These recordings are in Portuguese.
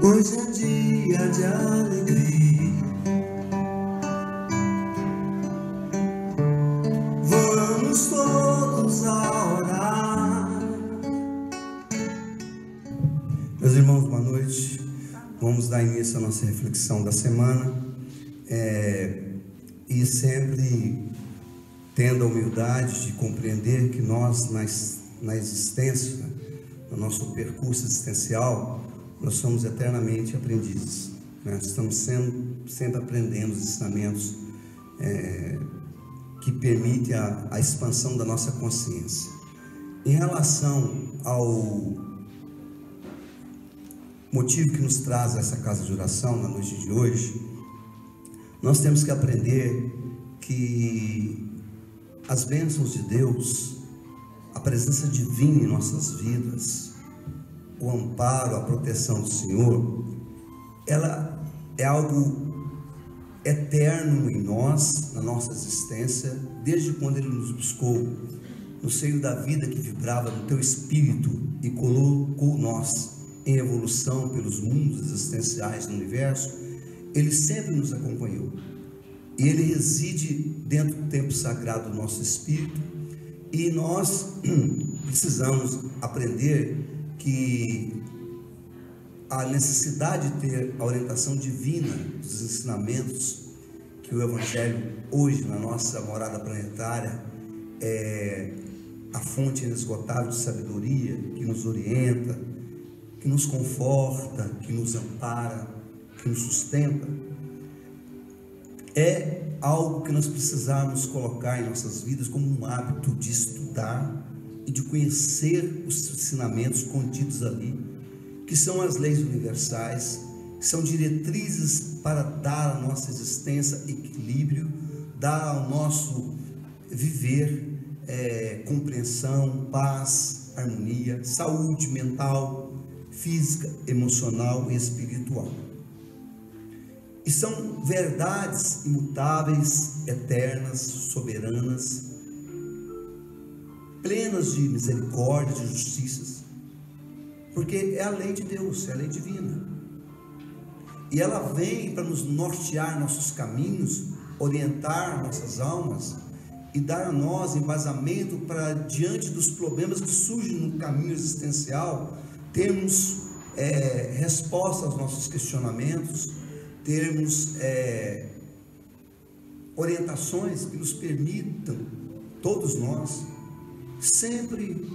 Hoje é dia de alegria, vamos todos a orar. Meus irmãos, boa noite. Vamos dar início à nossa reflexão da semana, e sempre tendo a humildade de compreender que nós, na existência, no nosso percurso existencial, nós somos eternamente aprendizes, né? Estamos sempre aprendendo os ensinamentos que permitem a expansão da nossa consciência. Em relação ao motivo que nos traz essa casa de oração na noite de hoje, nós temos que aprender que as bênçãos de Deus, a presença divina em nossas vidas, o amparo, a proteção do Senhor, ela é algo eterno em nós, na nossa existência, desde quando Ele nos buscou no seio da vida que vibrava no teu espírito e colocou nós em evolução pelos mundos existenciais do universo. Ele sempre nos acompanhou, e Ele reside dentro do tempo sagrado do nosso espírito, e nós precisamos aprender que a necessidade de ter a orientação divina dos ensinamentos que o Evangelho hoje na nossa morada planetária é a fonte inesgotável de sabedoria que nos orienta, que nos conforta, que nos ampara, que nos sustenta, é algo que nós precisamos colocar em nossas vidas como um hábito de estudar e de conhecer os ensinamentos contidos ali, que são as leis universais, que são diretrizes para dar à nossa existência equilíbrio, dar ao nosso viver compreensão, paz, harmonia, saúde mental, física, emocional e espiritual. E são verdades imutáveis, eternas, soberanas, plenas de misericórdia, de justiça, porque é a lei de Deus, é a lei divina, e ela vem para nos nortear nossos caminhos, orientar nossas almas e dar a nós embasamento para, diante dos problemas que surgem no caminho existencial, termos resposta aos nossos questionamentos, termos orientações que nos permitam, todos nós, sempre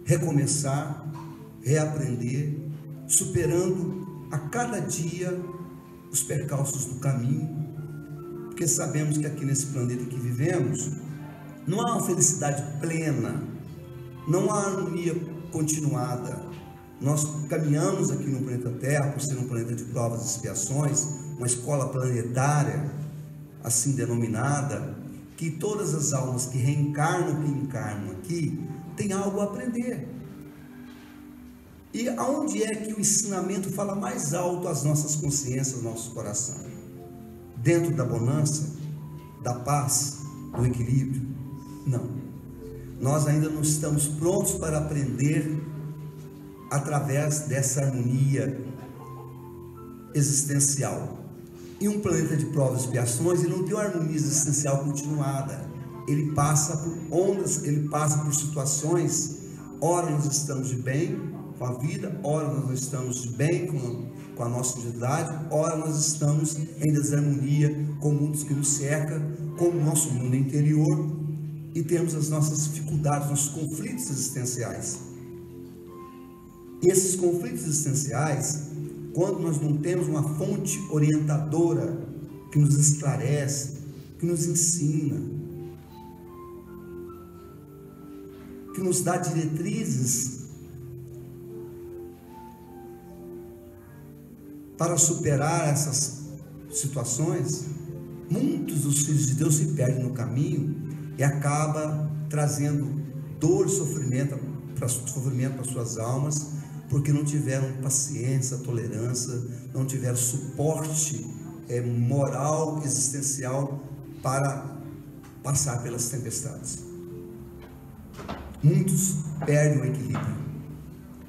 recomeçar, reaprender, superando a cada dia os percalços do caminho, porque sabemos que aqui nesse planeta que vivemos não há uma felicidade plena, não há harmonia continuada. Nós caminhamos aqui no planeta Terra, por ser um planeta de provas e expiações, uma escola planetária assim denominada, que todas as almas que reencarnam, que encarnam aqui, têm algo a aprender. E aonde é que o ensinamento fala mais alto às nossas consciências, ao nosso coração? Dentro da bonança, da paz, do equilíbrio? Não. Nós ainda não estamos prontos para aprender através dessa harmonia existencial. E um planeta de provas e expiações, ele não tem uma harmonia existencial continuada. Ele passa por ondas, ele passa por situações. Ora nós estamos de bem com a vida, ora nós estamos de bem com a nossa sociedade, ora nós estamos em desarmonia com o mundo que nos cerca, com o nosso mundo interior, e temos as nossas dificuldades, nossos conflitos existenciais. E esses conflitos existenciais, quando nós não temos uma fonte orientadora que nos esclarece, que nos ensina, que nos dá diretrizes para superar essas situações, muitos dos filhos de Deus se perdem no caminho e acaba trazendo dor e sofrimento para suas almas, porque não tiveram paciência, tolerância, não tiveram suporte moral, existencial para passar pelas tempestades. Muitos perdem o equilíbrio,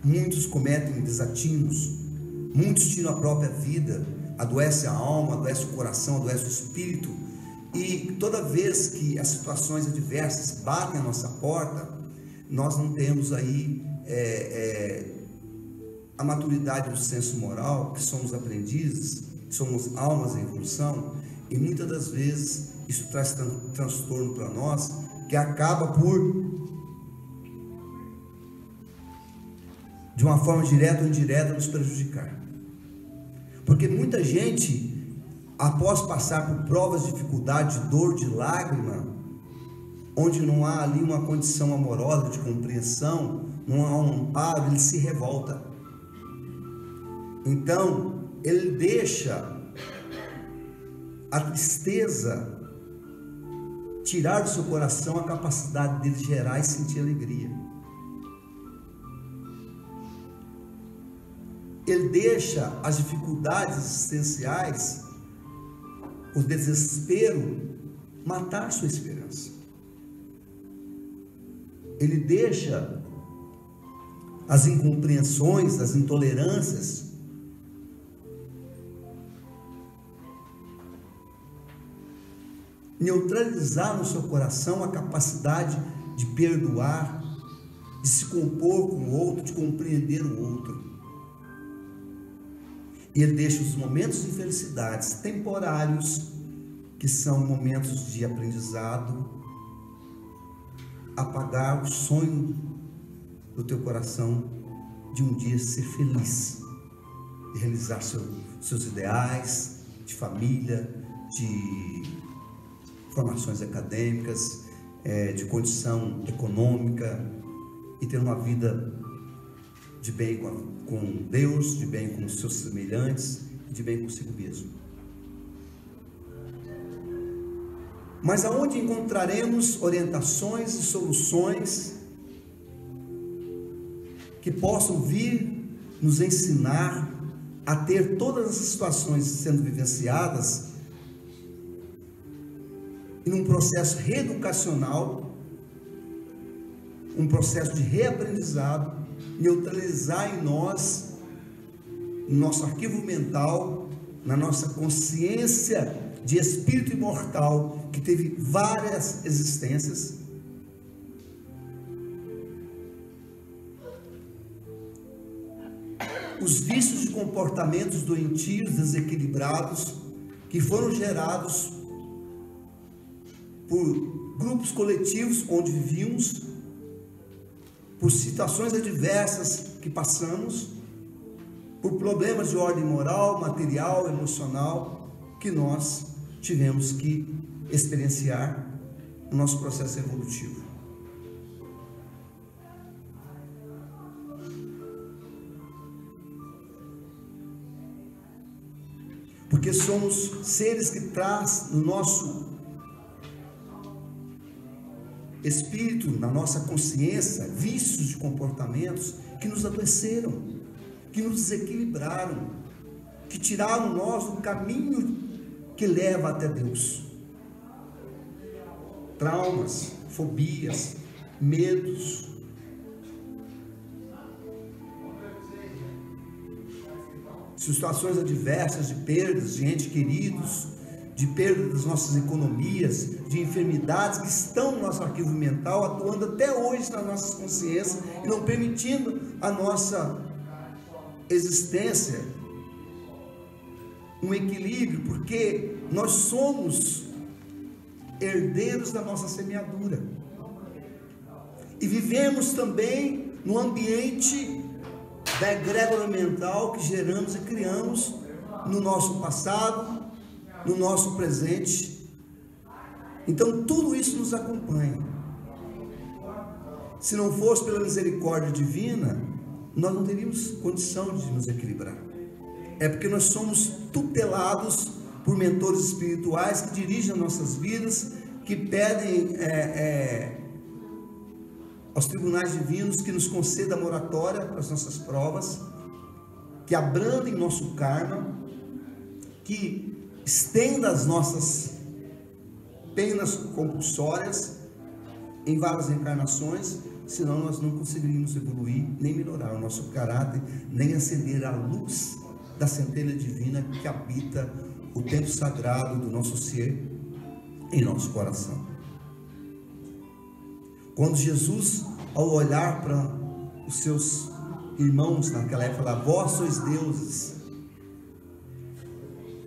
muitos cometem desatinos, muitos tiram a própria vida, adoece a alma, adoece o coração, adoece o espírito. E toda vez que as situações adversas batem a nossa porta, nós não temos aí a maturidade do senso moral, que somos aprendizes, somos almas em evolução, e muitas das vezes isso traz transtorno para nós, que acaba por, de uma forma direta ou indireta, nos prejudicar. Porque muita gente, após passar por provas de dificuldade, de dor, de lágrima, onde não há ali uma condição amorosa, de compreensão, não há um amparo, ele se revolta. Então, ele deixa a tristeza tirar do seu coração a capacidade dele gerar e sentir alegria. Ele deixa as dificuldades existenciais, o desespero, matar sua esperança. Ele deixa as incompreensões, as intolerâncias, neutralizar no seu coração a capacidade de perdoar, de se compor com o outro, de compreender o outro. E ele deixa os momentos de felicidades temporários, que são momentos de aprendizado, apagar o sonho do teu coração de um dia ser feliz, de realizar seus ideais de família, de formações acadêmicas, de condição econômica, e ter uma vida de bem com Deus, de bem com os seus semelhantes, de bem consigo mesmo. Mas aonde encontraremos orientações e soluções que possam vir nos ensinar a ter todas as situações sendo vivenciadas em um processo reeducacional, um processo de reaprendizado, neutralizar em nós, no nosso arquivo mental, na nossa consciência de espírito imortal, que teve várias existências, os vícios de comportamentos doentios, desequilibrados, que foram gerados por grupos coletivos onde vivíamos, por situações adversas que passamos, por problemas de ordem moral, material, emocional, que nós tivemos que experienciar no nosso processo evolutivo. Porque somos seres que traz no nosso espírito, na nossa consciência, vícios de comportamentos que nos adoeceram, que nos desequilibraram, que tiraram nós do caminho que leva até Deus. Traumas, fobias, medos, situações adversas de perdas de entes queridos, de perda das nossas economias, de enfermidades que estão no nosso arquivo mental, atuando até hoje nas nossas consciências e não permitindo a nossa existência um equilíbrio, porque nós somos herdeiros da nossa semeadura e vivemos também no ambiente da egrégora mental que geramos e criamos no nosso passado, no nosso presente. Então tudo isso nos acompanha. Se não fosse pela misericórdia divina, nós não teríamos condição de nos equilibrar. É porque nós somos tutelados por mentores espirituais que dirigem as nossas vidas, que pedem aos tribunais divinos que nos conceda a moratória para as nossas provas, que abrandem nosso karma, que estenda as nossas penas compulsórias em várias encarnações, senão nós não conseguiríamos evoluir, nem melhorar o nosso caráter, nem acender a luz da centelha divina que habita o templo sagrado do nosso ser em nosso coração. Quando Jesus, ao olhar para os seus irmãos naquela época, falava: vós sois deuses,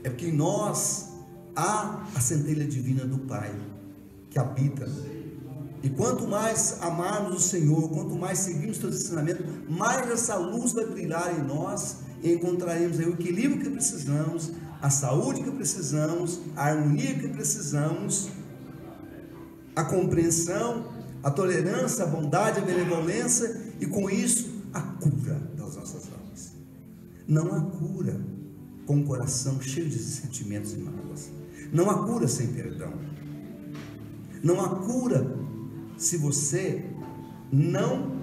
é porque em nós há a centelha divina do Pai que habita. E quanto mais amarmos o Senhor, quanto mais seguimos os seus ensinamentos, mais essa luz vai brilhar em nós e encontraremos aí o equilíbrio que precisamos, a saúde que precisamos, a harmonia que precisamos, a compreensão, a tolerância, a bondade, a benevolência, e com isso a cura das nossas almas. Não há cura com o coração cheio de sentimentos e mágoas. Não há cura sem perdão. Não há cura se você não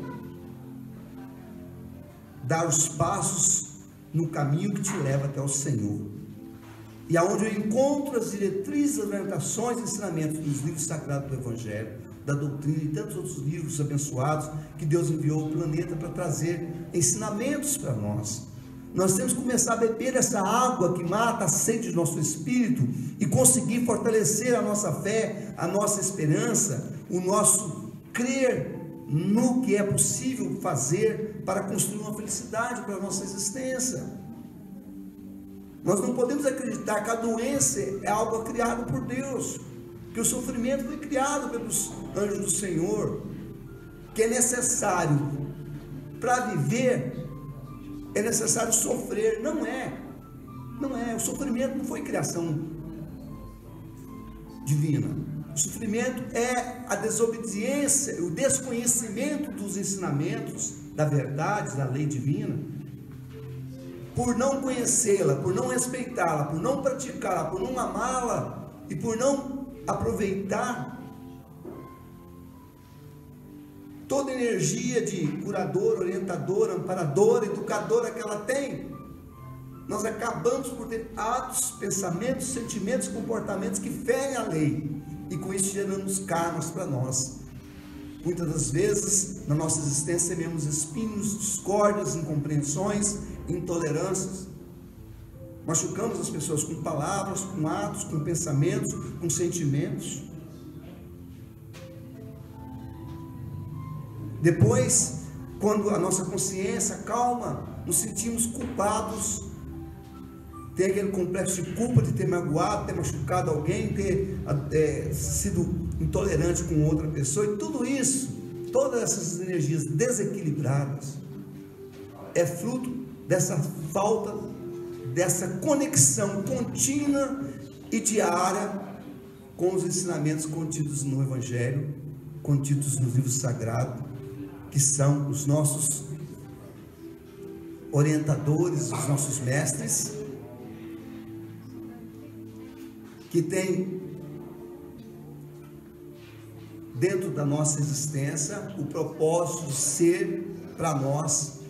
dar os passos no caminho que te leva até o Senhor. E aonde eu encontro as diretrizes, as orientações e ensinamentos dos livros sagrados do Evangelho, da doutrina e tantos outros livros abençoados que Deus enviou ao planeta para trazer ensinamentos para nós. Nós temos que começar a beber essa água que mata a sede do nosso espírito e conseguir fortalecer a nossa fé, a nossa esperança, o nosso crer no que é possível fazer para construir uma felicidade para a nossa existência. Nós não podemos acreditar que a doença é algo criado por Deus, que o sofrimento foi criado pelos anjos do Senhor, que é necessário para viver, é necessário sofrer. Não é, o sofrimento não foi criação divina. O sofrimento é a desobediência, o desconhecimento dos ensinamentos, da verdade, da lei divina, por não conhecê-la, por não respeitá-la, por não praticá-la, por não amá-la e por não aproveitar toda a energia de curadora, orientadora, amparadora, educadora que ela tem. Nós acabamos por ter atos, pensamentos, sentimentos, comportamentos que ferem a lei, e com isso geramos karmas para nós. Muitas das vezes na nossa existência temos espinhos, discórdias, incompreensões, intolerâncias. Machucamos as pessoas com palavras, com atos, com pensamentos, com sentimentos. Depois, quando a nossa consciência calma, nos sentimos culpados, tem aquele complexo de culpa de ter magoado, ter machucado alguém, ter sido intolerante com outra pessoa, e tudo isso, todas essas energias desequilibradas, é fruto dessa falta, dessa conexão contínua e diária com os ensinamentos contidos no Evangelho, contidos nos livros sagrados, que são os nossos orientadores, os nossos mestres, que tem dentro da nossa existência o propósito de ser para nós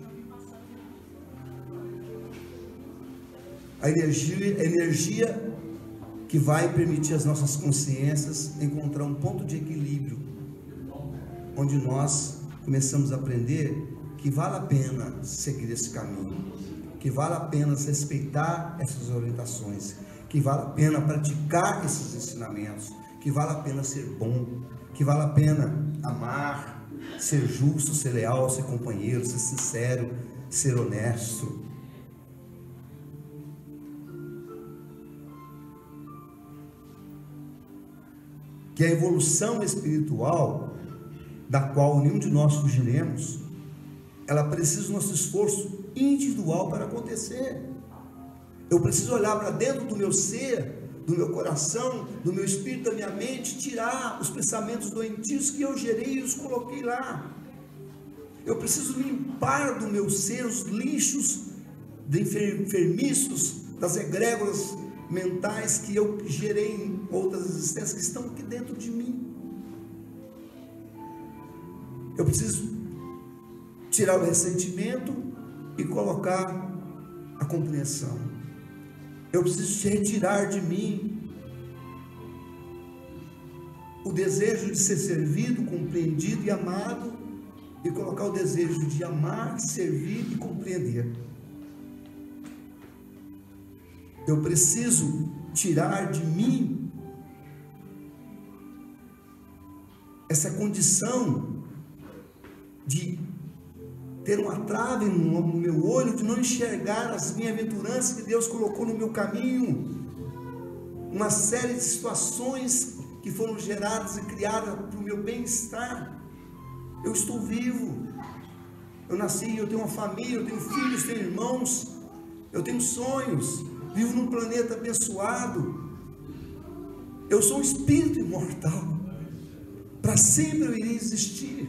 a energia que vai permitir às nossas consciências encontrar um ponto de equilíbrio, onde nós começamos a aprender que vale a pena seguir esse caminho, que vale a pena respeitar essas orientações, que vale a pena praticar esses ensinamentos, que vale a pena ser bom, que vale a pena amar, ser justo, ser leal, ser companheiro, ser sincero, ser honesto. Que a evolução espiritual, da qual nenhum de nós fugiremos, ela precisa do nosso esforço individual para acontecer. Eu preciso olhar para dentro do meu ser, do meu coração, do meu espírito, da minha mente, tirar os pensamentos doentios que eu gerei e os coloquei lá. Eu preciso limpar do meu ser os lixos de enfermiços, das egrégoras mentais que eu gerei em outras existências que estão aqui dentro de mim. Eu preciso tirar o ressentimento e colocar a compreensão. Eu preciso retirar de mim o desejo de ser servido, compreendido e amado, e colocar o desejo de amar, servir e compreender. eu preciso tirar de mim essa condição de ter uma trave no meu olho, de não enxergar as bem-aventuranças que Deus colocou no meu caminho, uma série de situações que foram geradas e criadas para o meu bem-estar. Eu estou vivo, eu nasci, eu tenho uma família, eu tenho filhos, tenho irmãos, eu tenho sonhos, vivo num planeta abençoado, eu sou um espírito imortal, para sempre eu irei existir.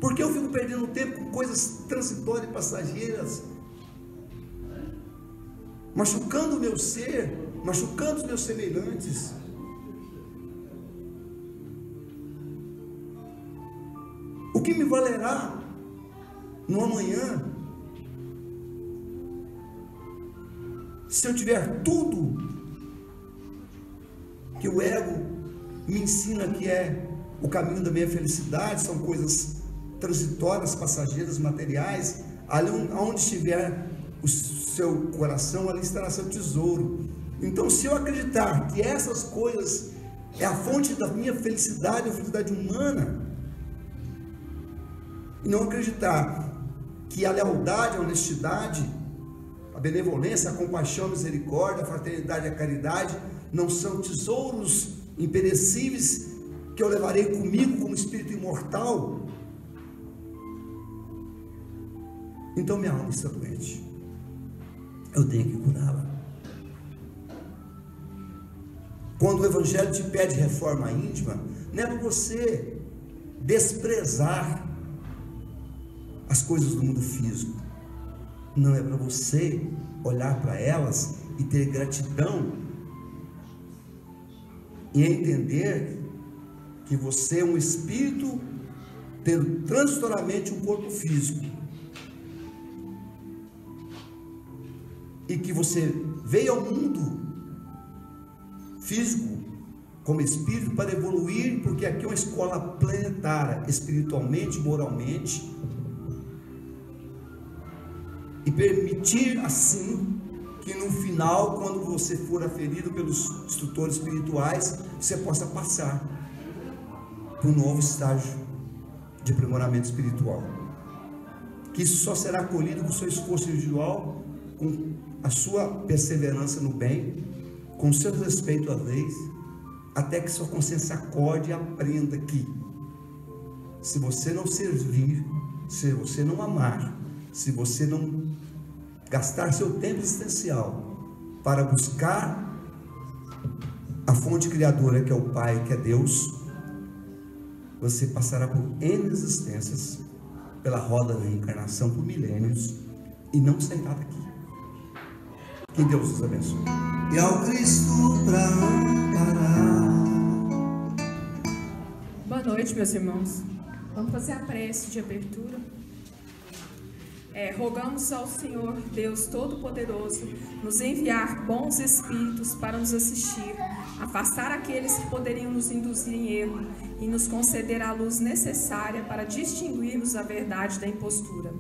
Porque eu fico perdendo tempo com coisas transitórias e passageiras, machucando o meu ser, machucando os meus semelhantes. O que me valerá no amanhã, se eu tiver tudo que o ego me ensina que é o caminho da minha felicidade? São coisas transitórias, passageiras, materiais. Ali onde estiver o seu coração, ali estará seu tesouro. Então, se eu acreditar que essas coisas é a fonte da minha felicidade, a felicidade humana, e não acreditar que a lealdade, a honestidade, a benevolência, a compaixão, a misericórdia, a fraternidade e a caridade não são tesouros imperecíveis que eu levarei comigo como espírito imortal, então minha alma está doente, eu tenho que curá-la. Quando o Evangelho te pede reforma íntima, não é para você desprezar as coisas do mundo físico, não, é para você olhar para elas e ter gratidão e entender que você é um espírito tendo transitoriamente um corpo físico, e que você veio ao mundo físico como espírito para evoluir, porque aqui é uma escola planetária, espiritualmente, moralmente, e permitir assim que no final, quando você for aferido pelos instrutores espirituais, você possa passar para um novo estágio de aprimoramento espiritual, que isso só será colhido com o seu esforço individual, com a sua perseverança no bem, com o seu respeito às leis, até que sua consciência acorde e aprenda que, se você não servir, se você não amar, se você não gastar seu tempo existencial para buscar a fonte criadora, que é o Pai, que é Deus, você passará por N existências, pela roda da reencarnação, por milênios, e não sairá daqui. Que Deus os abençoe. E ao Cristo para amparar. Boa noite, meus irmãos. Vamos fazer a prece de abertura. Rogamos ao Senhor Deus Todo-Poderoso nos enviar bons espíritos para nos assistir, afastar aqueles que poderiam nos induzir em erro e nos conceder a luz necessária para distinguirmos a verdade da impostura.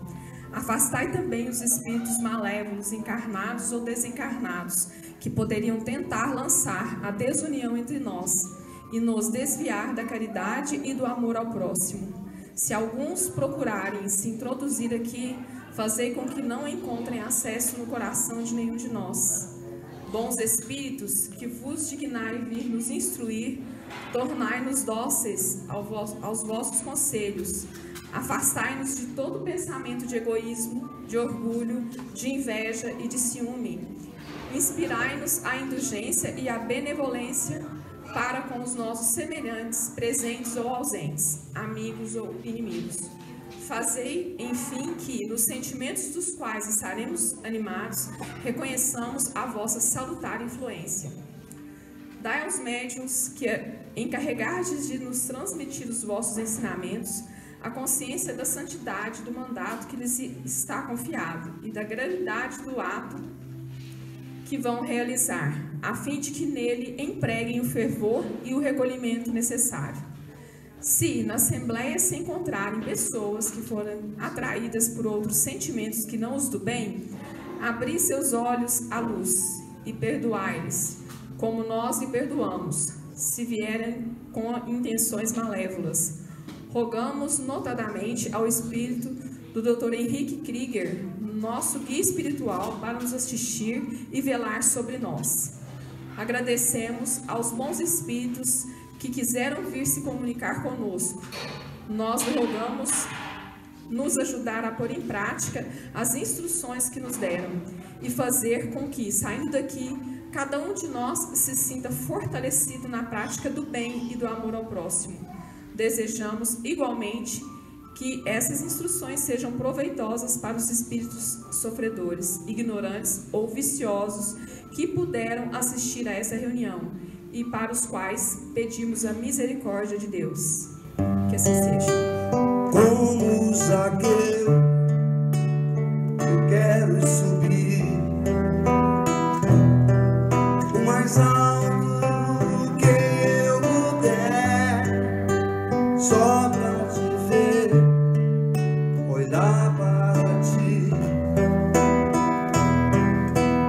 Afastai também os espíritos malévolos, encarnados ou desencarnados, que poderiam tentar lançar a desunião entre nós e nos desviar da caridade e do amor ao próximo. Se alguns procurarem se introduzir aqui, fazei com que não encontrem acesso no coração de nenhum de nós. Bons espíritos, que vos dignai vir nos instruir, tornai-nos dóceis aos vossos conselhos. Afastai-nos de todo pensamento de egoísmo, de orgulho, de inveja e de ciúme. Inspirai-nos a indulgência e a benevolência para com os nossos semelhantes, presentes ou ausentes, amigos ou inimigos. Fazei, enfim, que, nos sentimentos dos quais estaremos animados, reconheçamos a vossa salutar influência. Dai aos médiuns que encarregardes de nos transmitir os vossos ensinamentos a consciência da santidade do mandato que lhes está confiado e da gravidade do ato que vão realizar, a fim de que nele empreguem o fervor e o recolhimento necessário. Se na Assembleia se encontrarem pessoas que foram atraídas por outros sentimentos que não os do bem, Abri seus olhos à luz e perdoai-lhes, como nós lhe perdoamos, se vierem com intenções malévolas. Rogamos notadamente ao espírito do Dr. Henrique Krieger, nosso guia espiritual, para nos assistir e velar sobre nós. Agradecemos aos bons espíritos que quiseram vir se comunicar conosco. Nós lhe rogamos nos ajudar a pôr em prática as instruções que nos deram e fazer com que, saindo daqui, cada um de nós se sinta fortalecido na prática do bem e do amor ao próximo. Desejamos igualmente que essas instruções sejam proveitosas para os espíritos sofredores, ignorantes ou viciosos que puderam assistir a essa reunião e para os quais pedimos a misericórdia de Deus. Que assim seja. Como Zaqueu, eu quero subir o mais alto que eu puder, só pra te ver, olhar para ti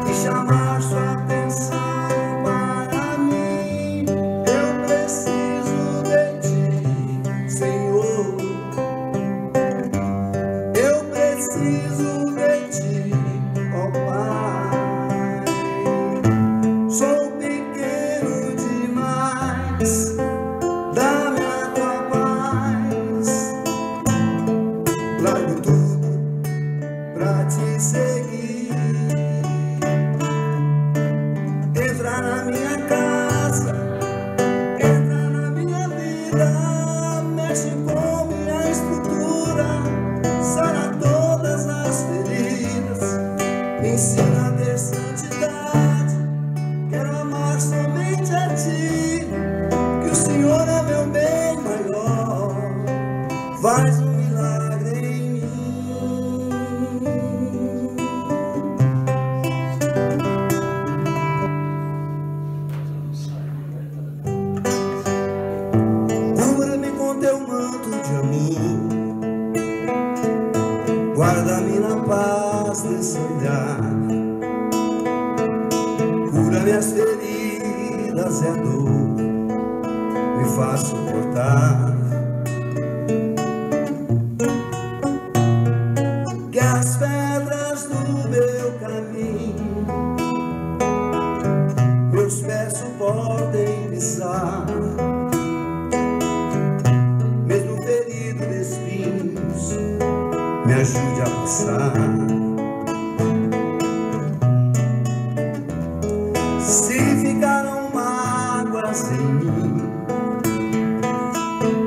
e chamar sua atenção para mim. Eu preciso de ti, Senhor. Preciso de ti, ó Pai. Sou pequeno demais, dá-me a tua paz. Largo tudo pra te seguir. Entra na minha casa, entra na minha vida, mexe com minha estrutura, sara todas as feridas, me ensina a ter santidade. Quero amar somente a ti, que o Senhor é meu bem maior. Faz um milagre em mim. Cubra-me com teu manto de amor, guarda-me na paz desse olhar, cura minhas feridas e a dor, me faz suportar. Que as pedras do meu caminho meus pés suportem pisar, mesmo ferido de espinhos, me ajude a passar. Se ficaram mágoas em mim,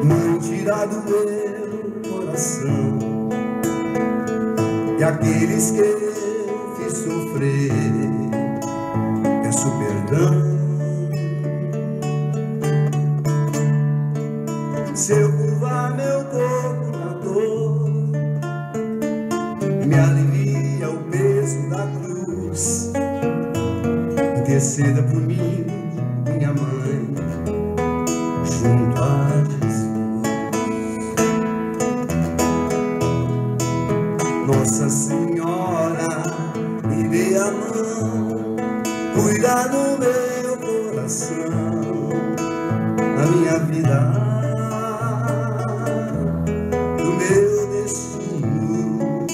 não tirar do meu coração, e aqueles que eu fiz sofrer, peço perdão. Se eu curvar meu corpo na dor, me alivia o peso da cruz. Interceda por mim, minha mãe, junto a Jesus. Nossa Senhora, me dê a mão, cuida do meu coração, na minha vida, do meu destino.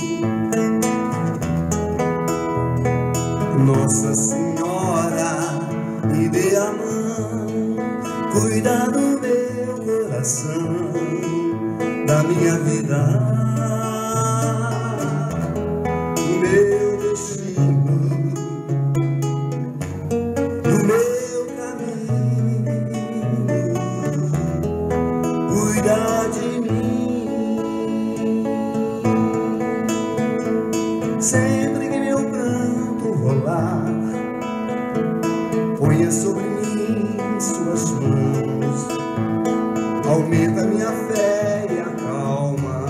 Nossa Senhora, me dê a mão, cuida do meu coração, da minha vida, do meu destino, do meu caminho. Cuida de mim, sempre que meu pranto rolar, ponha sobre mim suas mãos, aumenta minha fé e acalma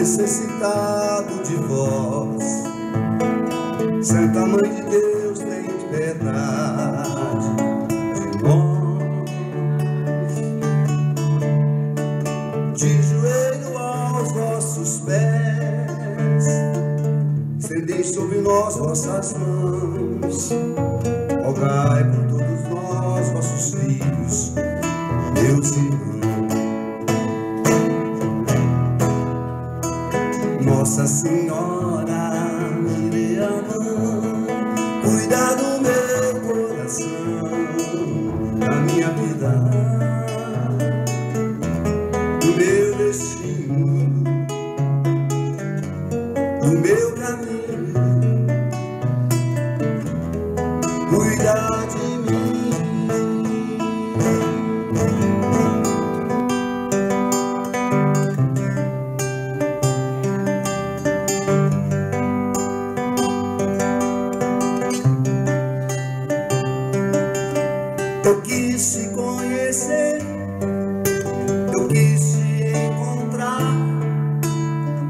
necessitado de vós. Santa Mãe de Deus, tem piedade de nós. De joelho aos vossos pés, estendei sobre nós vossas mãos. Rogai por todos nós, vossos filhos, meus irmãos. Nossa Senhora, me dê a mão, cuida do meu coração, da minha vida, do meu destino, do meu caminho. Cuida de mim. Eu quis te conhecer, eu quis te encontrar,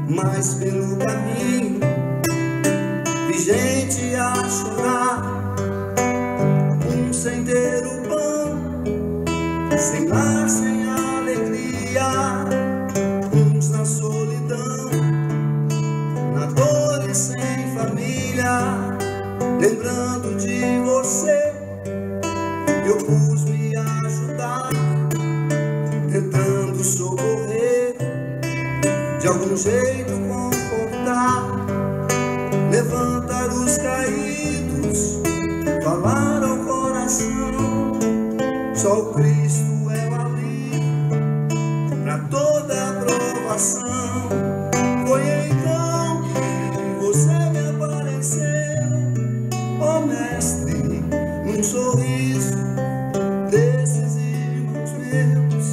mas pelo caminho vi gente a chorar, uns sem ter o pão, sem lar, sem alegria, uns na solidão, na dor e sem família. Lembrando de você, eu pus me ajudar, tentando socorrer, de algum jeito confortar, levantar os caídos, falar ao coração. Só o Cristo é o alívio pra toda a provação. Foi então que você me apareceu, ó Mestre, num sorriso desses irmãos meus,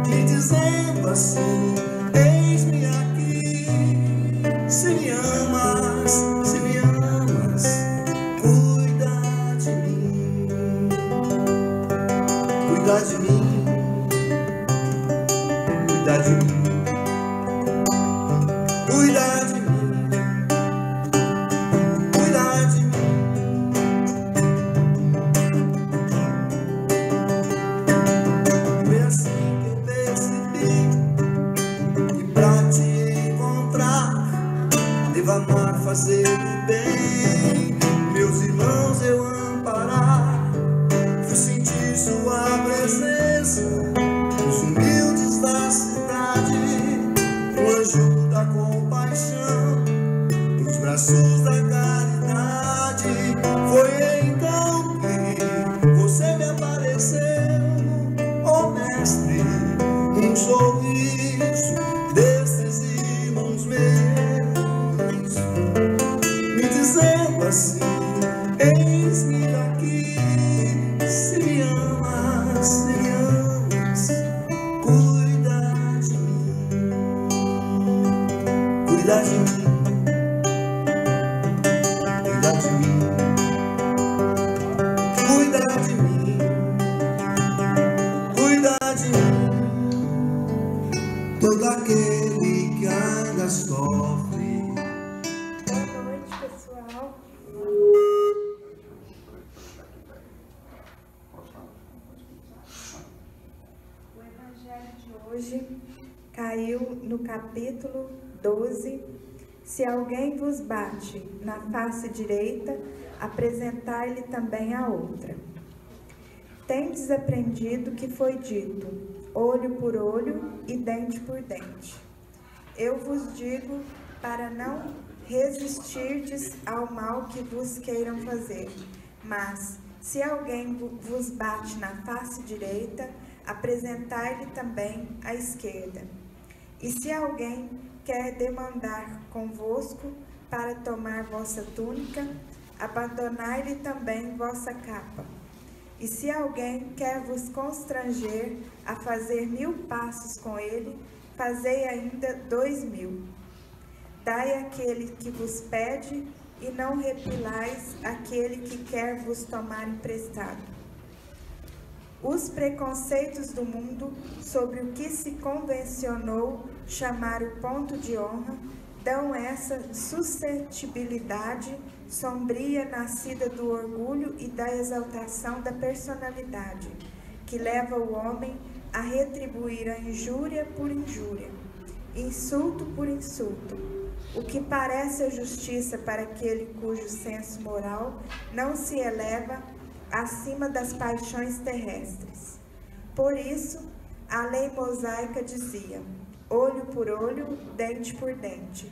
me dizendo assim: eis-me aqui, se me amas, cuida de mim, cuida de mim, cuida de mim, cuida de mim. Amar, fazer o bem, meus irmãos eu amparar. Fui sentir sua presença, os humildes da cidade, com ajuda, compaixão, nos braços da caridade. Foi então que você me apareceu, ó Mestre, um sorriso desses irmãos meus, me dizendo assim: eis-me aqui, se me amas, cuida de mim, cuida de mim, cuida de mim, cuida de mim, cuida de mim, todo aquele que ainda sofre. Hoje caiu no capítulo 12. Se alguém vos bate na face direita, apresentai-lhe também a outra. Tendes aprendido que foi dito: olho por olho e dente por dente. Eu vos digo para não resistirdes ao mal que vos queiram fazer. Mas, se alguém vos bate na face direita, apresentai-lhe também a esquerda. E se alguém quer demandar convosco para tomar vossa túnica, abandonai-lhe também vossa capa. E se alguém quer vos constranger a fazer 1000 passos com ele, fazei ainda 2000. Dai àquele que vos pede, e não repilais aquele que quer vos tomar emprestado. Os preconceitos do mundo sobre o que se convencionou chamar o ponto de honra, dão essa suscetibilidade sombria nascida do orgulho e da exaltação da personalidade, que leva o homem a retribuir a injúria por injúria, insulto por insulto, o que parece a justiça para aquele cujo senso moral não se eleva acima das paixões terrestres. Por isso, a lei mosaica dizia: olho por olho, dente por dente.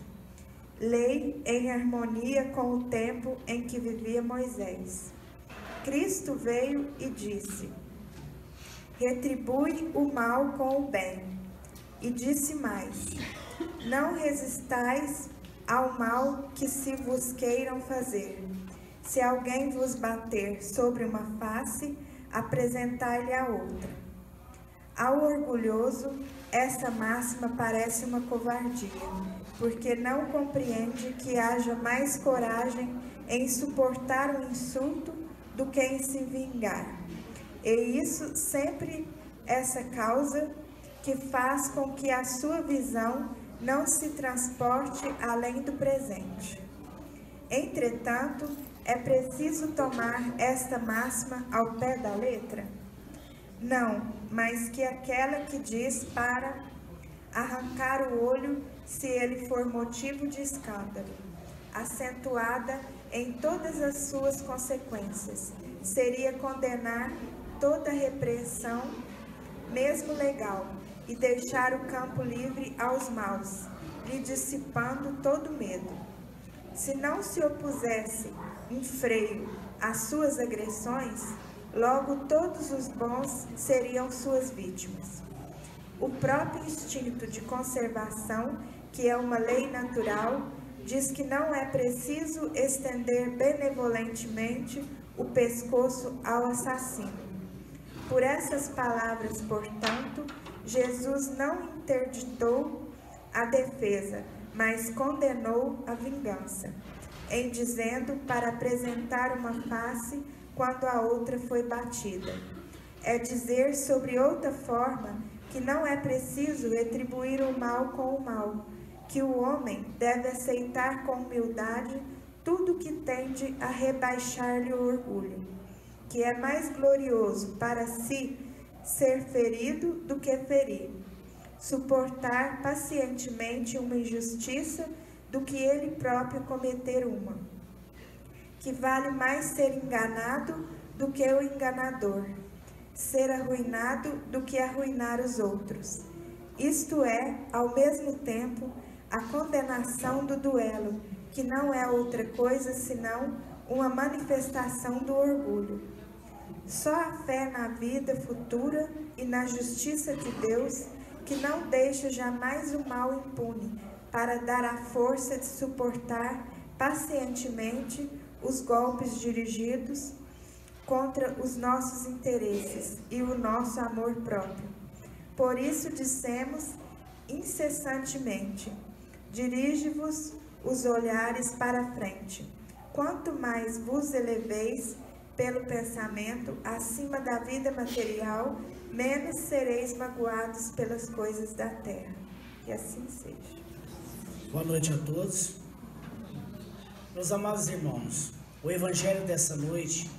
Lei em harmonia com o tempo em que vivia Moisés. Cristo veio e disse: retribui o mal com o bem. E disse mais: não resistais ao mal que se vos queiram fazer. Se alguém vos bater sobre uma face, apresentai-lhe a outra. Ao orgulhoso, essa máxima parece uma covardia, porque não compreende que haja mais coragem em suportar um insulto do que em se vingar. E isso sempre essa causa que faz com que a sua visão não se transporte além do presente. Entretanto, é preciso tomar esta máxima ao pé da letra? Não, mas que aquela que diz para arrancar o olho se ele for motivo de escândalo, acentuada em todas as suas consequências, seria condenar toda repreensão, mesmo legal, e deixar o campo livre aos maus, lhe dissipando todo medo. Se não se opusesse um freio às suas agressões, logo todos os bons seriam suas vítimas. O próprio instinto de conservação, que é uma lei natural, diz que não é preciso estender benevolentemente o pescoço ao assassino. Por essas palavras, portanto, Jesus não interditou a defesa, mas condenou a vingança, em dizendo para apresentar uma face quando a outra foi batida. É dizer sobre outra forma que não é preciso retribuir o mal com o mal, que o homem deve aceitar com humildade tudo que tende a rebaixar-lhe o orgulho, que é mais glorioso para si ser ferido do que ferir, suportar pacientemente uma injustiça do que ele próprio cometer uma, que vale mais ser enganado do que o enganador, ser arruinado do que arruinar os outros. Isto é, ao mesmo tempo, a condenação do duelo, que não é outra coisa senão uma manifestação do orgulho. Só a fé na vida futura e na justiça de Deus, que não deixa jamais o mal impune, para dar a força de suportar pacientemente os golpes dirigidos contra os nossos interesses e o nosso amor próprio. Por isso dissemos incessantemente: dirige-vos os olhares para a frente. Quanto mais vos eleveis pelo pensamento acima da vida material, menos sereis magoados pelas coisas da terra. Que assim seja. Boa noite a todos. Meus amados irmãos, o Evangelho dessa noite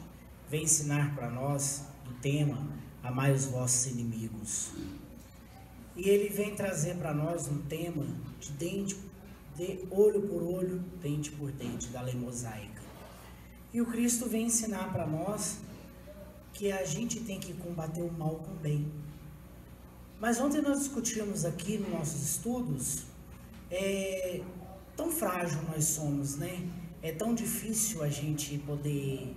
vem ensinar para nós o tema: amai os vossos inimigos. E ele vem trazer para nós um tema de olho por olho, dente por dente, da lei mosaica. E o Cristo vem ensinar para nós que a gente tem que combater o mal com o bem. Mas ontem nós discutimos aqui nos nossos estudos, tão frágil nós somos, né? É tão difícil a gente poder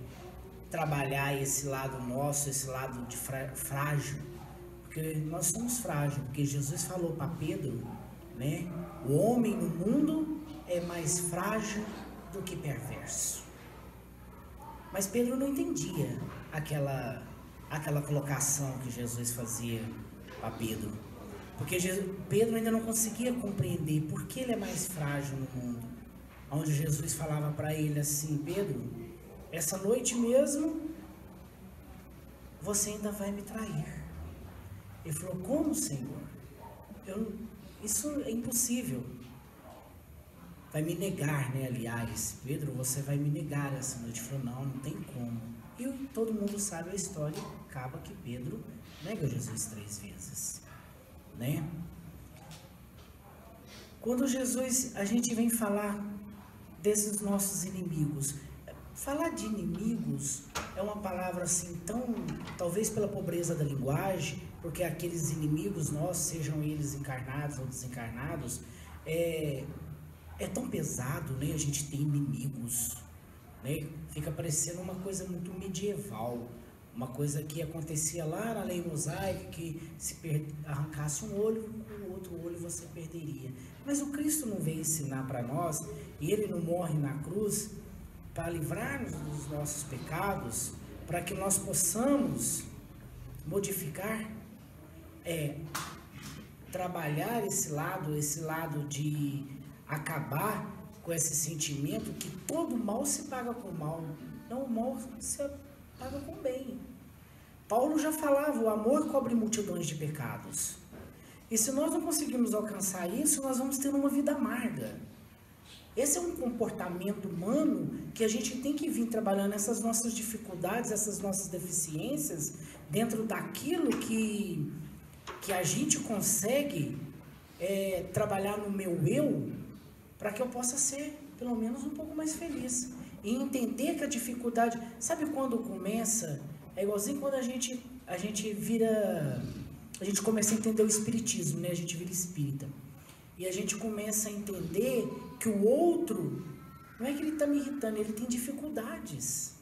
trabalhar esse lado nosso, esse lado de frágil, porque nós somos frágeis, porque Jesus falou para Pedro, né? O homem no mundo é mais frágil do que perverso. Mas Pedro não entendia aquela colocação que Jesus fazia para Pedro, porque Pedro ainda não conseguia compreender por que ele é mais frágil no mundo, onde Jesus falava para ele assim: Pedro, essa noite mesmo você ainda vai me trair. Ele falou: como, Senhor? Isso é impossível. Vai me negar, né? Aliás, Pedro, você vai me negar essa noite. Ele falou, não tem como. E todo mundo sabe a história, acaba que Pedro nega Jesus 3 vezes, né? Quando a gente vem falar desses nossos inimigos, falar de inimigos é uma palavra assim tão, talvez pela pobreza da linguagem, porque aqueles inimigos nossos, sejam eles encarnados ou desencarnados, é tão pesado, né? A gente tem inimigos, né? Fica parecendo uma coisa muito medieval, uma coisa que acontecia lá na lei mosaica, que se arrancasse um olho, com o outro olho você perderia. Mas o Cristo não veio ensinar para nós, e Ele não morre na cruz para livrar-nos dos nossos pecados, para que nós possamos modificar, trabalhar esse lado de acabar com esse sentimento que todo mal se paga com mal. Não, o mal se paga com bem. Paulo já falava, o amor cobre multidões de pecados. E se nós não conseguirmos alcançar isso, nós vamos ter uma vida amarga. Esse é um comportamento humano que a gente tem que vir trabalhando essas nossas dificuldades, essas nossas deficiências, dentro daquilo que a gente consegue trabalhar no meu eu, para que eu possa ser, pelo menos, um pouco mais feliz. E entender que a dificuldade... Sabe quando começa? É igualzinho quando a gente vira... A gente começa a entender o espiritismo, né? A gente vira espírita. E a gente começa a entender que o outro, não é que ele está me irritando, ele tem dificuldades.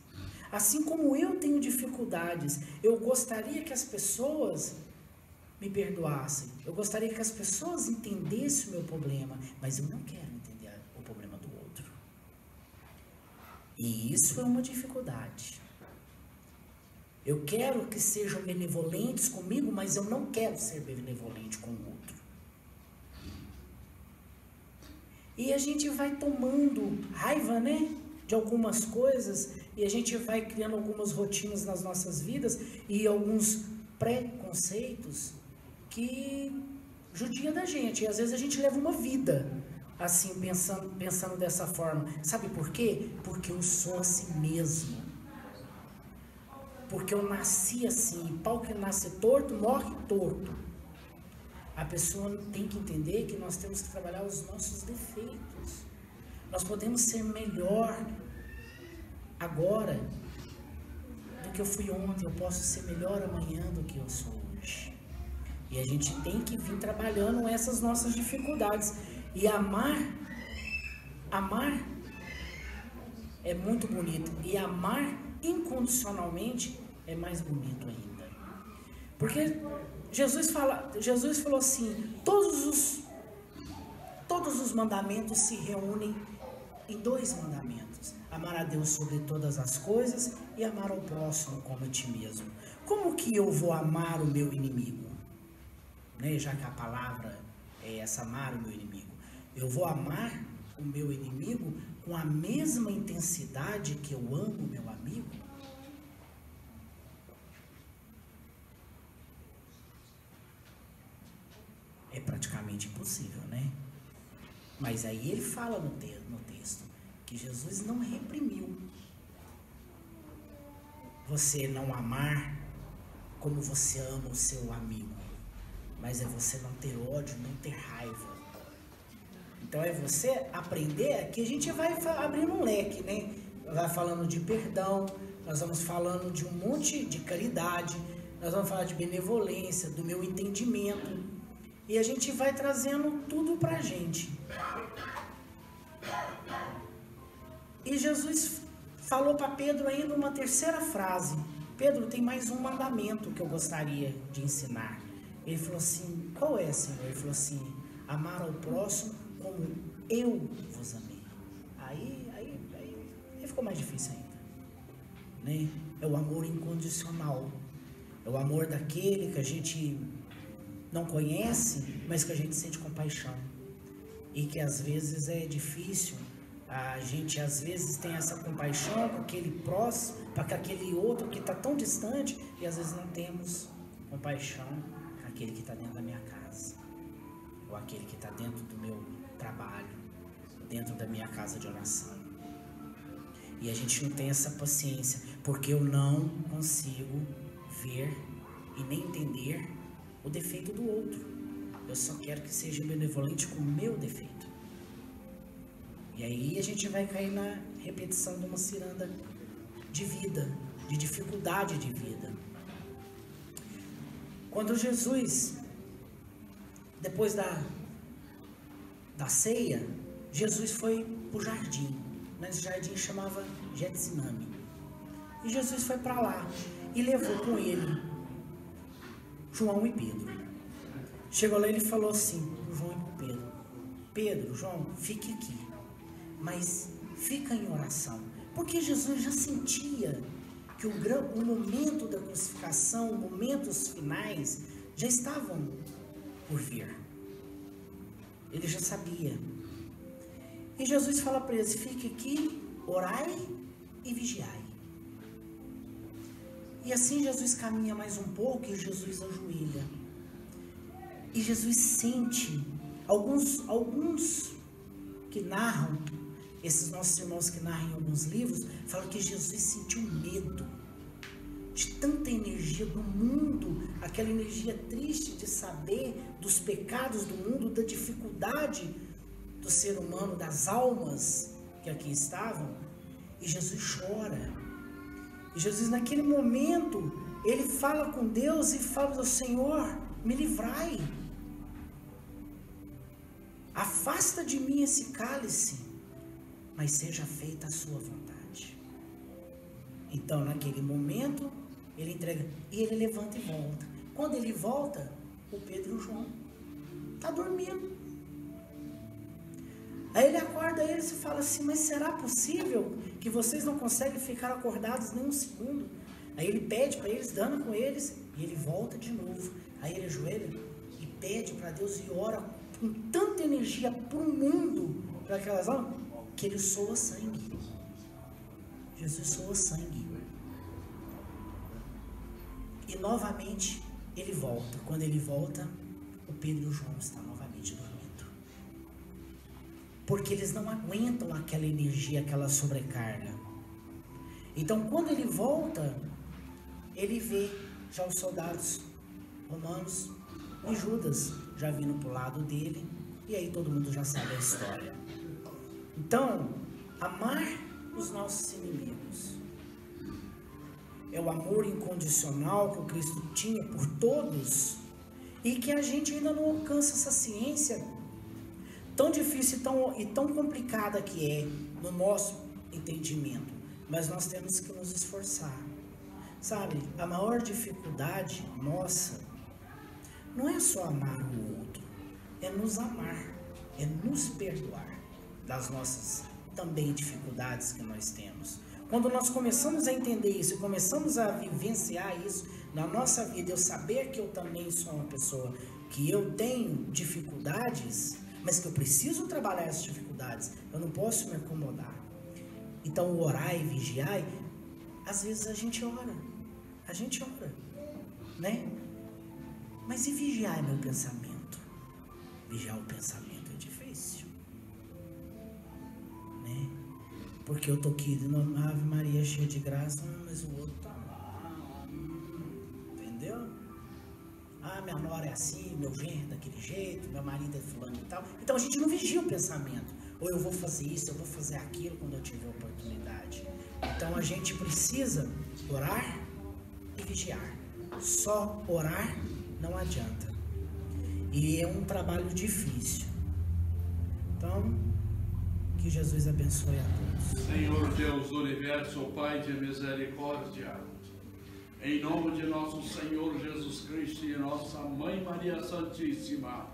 Assim como eu tenho dificuldades, eu gostaria que as pessoas me perdoassem. Eu gostaria que as pessoas entendessem o meu problema, mas eu não quero entender o problema do outro. E isso é uma dificuldade. Eu quero que sejam benevolentes comigo, mas eu não quero ser benevolente com o outro. E a gente vai tomando raiva, né, de algumas coisas, e a gente vai criando algumas rotinas nas nossas vidas e alguns preconceitos que judia da gente. E às vezes a gente leva uma vida assim, pensando dessa forma. Sabe por quê? Porque eu sou assim mesmo. Porque eu nasci assim. Pau que nasce torto, morre torto. A pessoa tem que entender que nós temos que trabalhar os nossos defeitos. Nós podemos ser melhor agora do que eu fui ontem. Eu posso ser melhor amanhã do que eu sou hoje. E a gente tem que vir trabalhando essas nossas dificuldades. E amar é muito bonito. E amar incondicionalmente é mais bonito ainda. Porque Jesus falou assim, todos os mandamentos se reúnem em 2 mandamentos. Amar a Deus sobre todas as coisas e amar ao próximo como a ti mesmo. Como que eu vou amar o meu inimigo? Né? Já que a palavra é essa, amar o meu inimigo. Eu vou amar o meu inimigo com a mesma intensidade que eu amo o meu amigo? É praticamente impossível, né? Mas aí ele fala no texto que Jesus não reprimiu você não amar como você ama o seu amigo, mas é você não ter ódio, não ter raiva. Então é você aprender, aqui a gente vai abrindo um leque, né? Vai falando de perdão, nós vamos falando de um monte de caridade, nós vamos falar de benevolência, do meu entendimento, e a gente vai trazendo tudo pra gente. E Jesus falou para Pedro ainda uma terceira frase. Pedro, tem mais um mandamento que eu gostaria de ensinar. Ele falou assim, qual é, Senhor? Ele falou assim, amar ao próximo como eu vos amei. Aí ficou mais difícil ainda, né? É o amor incondicional. É o amor daquele que a gente não conhece, mas que a gente sente compaixão. E que às vezes é difícil. A gente às vezes tem essa compaixão com aquele próximo, para aquele outro que está tão distante, e às vezes não temos compaixão com aquele que está dentro da minha casa, ou aquele que está dentro do meu trabalho, dentro da minha casa de oração. E a gente não tem essa paciência, porque eu não consigo ver e nem entender o defeito do outro. Eu só quero que seja benevolente com o meu defeito. E aí a gente vai cair na repetição de uma ciranda de vida, de dificuldade de vida. Quando Jesus, depois da ceia, Jesus foi para o jardim. Nesse jardim chamava Getsemane. E Jesus foi para lá e levou com ele João e Pedro. Chegou lá e ele falou assim para João e para Pedro: Pedro, João, fique aqui, mas fica em oração. Porque Jesus já sentia que o momento da crucificação, momentos finais, já estavam por vir. Ele já sabia. E Jesus fala para eles: fique aqui, orai e vigiai. E assim Jesus caminha mais um pouco e Jesus ajoelha. E Jesus sente, alguns que narram, esses nossos irmãos que narram em alguns livros, falam que Jesus sentiu medo de tanta energia do mundo, aquela energia triste de saber dos pecados do mundo, da dificuldade do ser humano, das almas que aqui estavam. E Jesus chora. E Jesus, naquele momento, ele fala com Deus e fala: Senhor, me livrai. Afasta de mim esse cálice, mas seja feita a sua vontade. Então, naquele momento, ele entrega, e ele levanta e volta. Quando ele volta, o Pedro e o João estão dormindo. Aí ele acorda eles e fala assim: mas será possível que vocês não conseguem ficar acordados nem um segundo? Aí ele pede para eles, dando com eles, e ele volta de novo. Aí ele ajoelha e pede para Deus e ora com tanta energia para o mundo, para aquelas almas, que ele soa sangue. Jesus soa sangue. E novamente ele volta. Quando ele volta, o Pedro e o João estão novamente dormindo. Porque eles não aguentam aquela energia, aquela sobrecarga. Então, quando ele volta, ele vê já os soldados romanos e Judas já vindo para o lado dele. E aí todo mundo já sabe a história. Então, amar os nossos inimigos é o amor incondicional que o Cristo tinha por todos, e que a gente ainda não alcança essa ciência tão difícil e tão complicada que é no nosso entendimento, mas nós temos que nos esforçar. Sabe, a maior dificuldade nossa não é só amar o outro, é nos amar, é nos perdoar das nossas também dificuldades que nós temos. Quando nós começamos a entender isso, começamos a vivenciar isso na nossa vida, eu saber que eu também sou uma pessoa que eu tenho dificuldades, mas que eu preciso trabalhar essas dificuldades, eu não posso me acomodar. Então, orar e vigiar, às vezes a gente ora, né? Mas e vigiar meu pensamento? Vigiar o pensamento é difícil, né? Porque eu tô aqui numa Ave Maria cheia de graça, mas o outro tá lá, entendeu? Ah, minha nora é assim, meu genro é daquele jeito, meu marido é fulano e tal. Então a gente não vigia o pensamento. Ou eu vou fazer isso, eu vou fazer aquilo quando eu tiver oportunidade. Então a gente precisa orar e vigiar. Só orar não adianta. E é um trabalho difícil. Então, que Jesus abençoe a todos. Senhor Deus do Universo, Pai de misericórdia, em nome de nosso Senhor Jesus Cristo e nossa Mãe Maria Santíssima,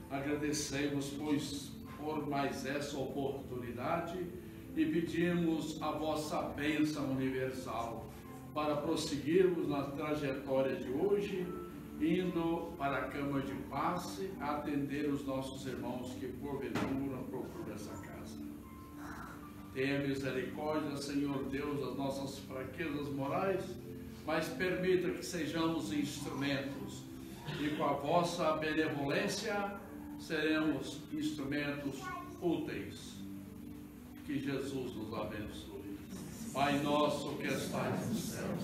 agradecemos, pois, por mais essa oportunidade e pedimos a vossa bênção universal para prosseguirmos na trajetória de hoje, indo para a cama de paz, atender os nossos irmãos que porventura procuram essa casa. Tenha misericórdia, Senhor Deus, das nossas fraquezas morais, mas permita que sejamos instrumentos e com a vossa benevolência seremos instrumentos úteis. Que Jesus nos abençoe. Pai nosso que estais nos céus,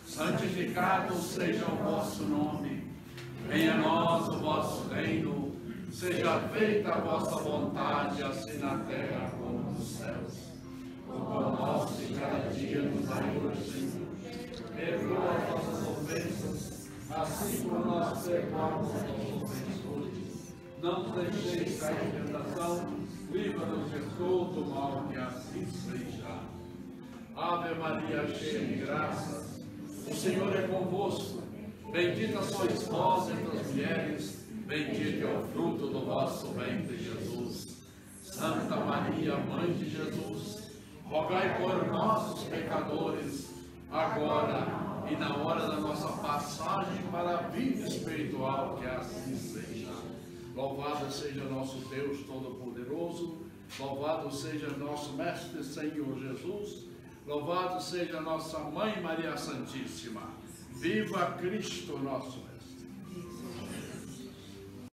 santificado seja o vosso nome. Venha a nós o vosso reino. Seja feita a vossa vontade, assim na terra como nos céus. O pão nosso de cada dia nos dai hoje, Senhor. Perdoa as nossas ofensas, assim como nós perdoamos aos nossos ofensores. Não nos deixeis cair em tentação, livra-nos de todo mal, que assim seja. Ave Maria, cheia de graças, o Senhor é convosco. Bendita sois vós entre as mulheres, bendito é o fruto do vosso ventre, Jesus. Santa Maria, Mãe de Jesus, rogai por nós, os pecadores, agora e na hora da nossa passagem para a vida espiritual, que assim seja. Louvado seja nosso Deus Todo-Poderoso, louvado seja nosso Mestre Senhor Jesus, louvado seja nossa Mãe Maria Santíssima. Viva Cristo nosso Deus!